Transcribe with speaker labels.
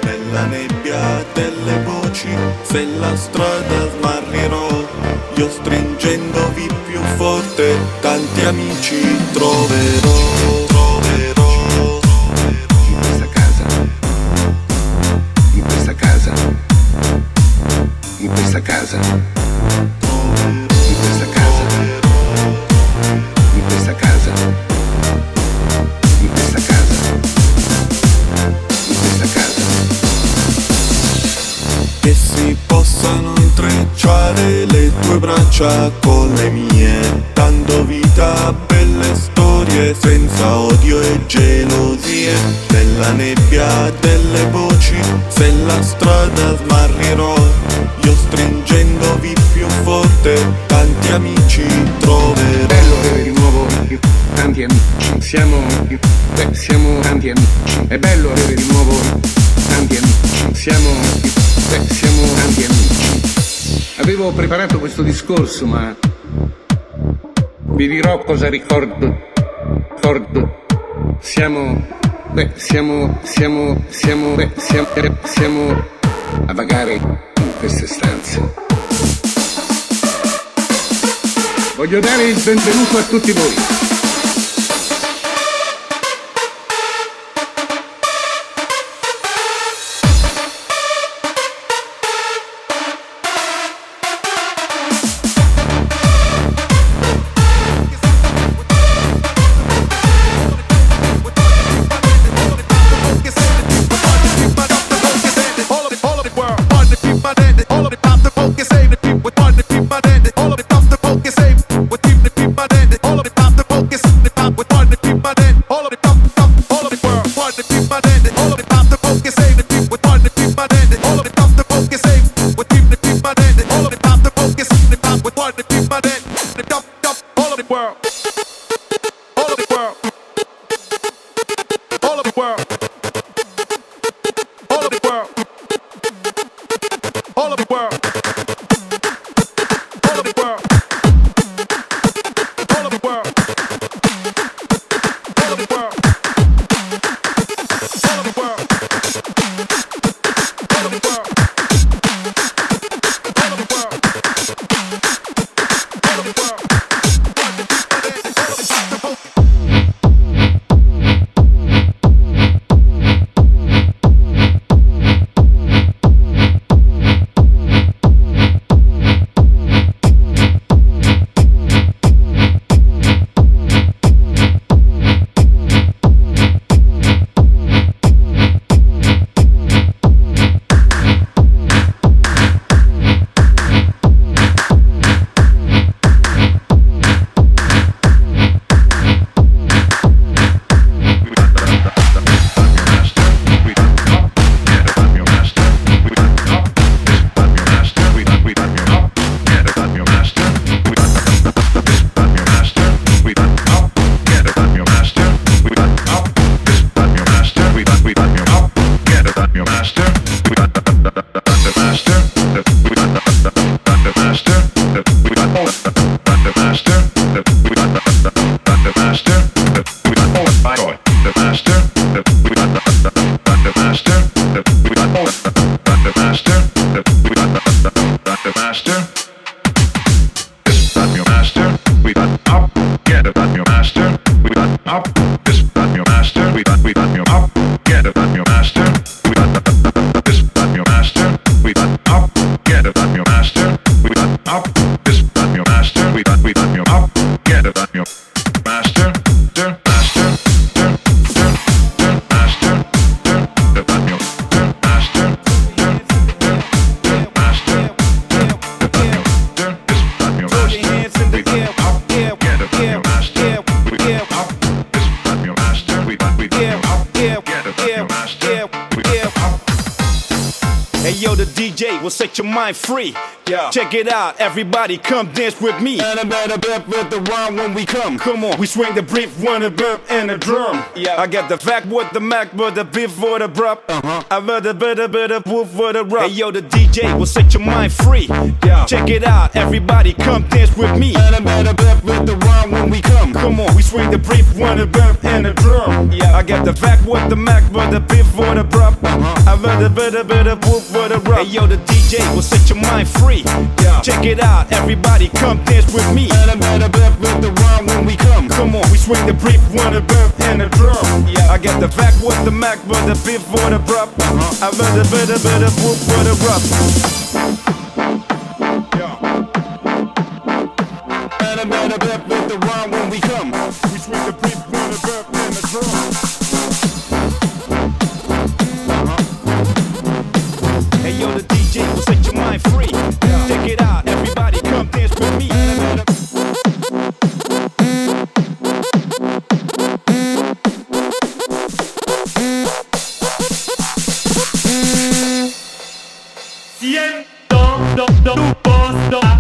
Speaker 1: nella nebbia delle voci. Se la strada smarrirò, io stringendovi più forte, tanti amici troverò.
Speaker 2: In questa casa, in questa casa, in questa casa, in questa casa, in questa casa, in questa casa, in questa casa.
Speaker 1: Che si possano intrecciare le tue braccia con le mie, dando vita a belle storie senza odio e gelosie. Nella nebbia delle voci, se la strada smarrirò, io stringendovi più forte, tanti amici troverò.
Speaker 2: Bello avere di nuovo tanti amici, siamo tanti amici. È bello avere di nuovo tanti amici, siamo tanti amici. Avevo preparato questo discorso, ma vi dirò cosa ricordo. Siamo a vagare in queste stanze. Voglio dare il benvenuto a tutti voi.
Speaker 3: DJ will set your mind free. Yeah. Check it out, everybody, come dance with me. And I better bump with the rhyme when we come. Come on, we swing the brief, one a bump and a drum. Yeah. I got the vac with the Mac, with the beef for the brup. I got the better woof for the rub. Hey yo, the DJ will set your mind free. Yeah. Check it out, everybody, come dance with me. And I better bump with the rhyme when we come. Come on, we swing the brief, one a bump and a drum. Yeah. I got the vac with the Mac, with the beef for the brup. I got better whoop with a rub. Hey yo, the DJ will set your mind free. Check it out, everybody come dance with me. Better with the rhyme when we come. Come on, we swing the brief, one a bump and a drum. I got the vac with the Mac, but the beef for the brup. I better whoop with a rub. Better with the rhyme when we come. We swing the brief, one a bump and a drum. Hey yo, the DJ will set your mind free. Check it out, everybody come dance with me.
Speaker 4: Siento tu voz,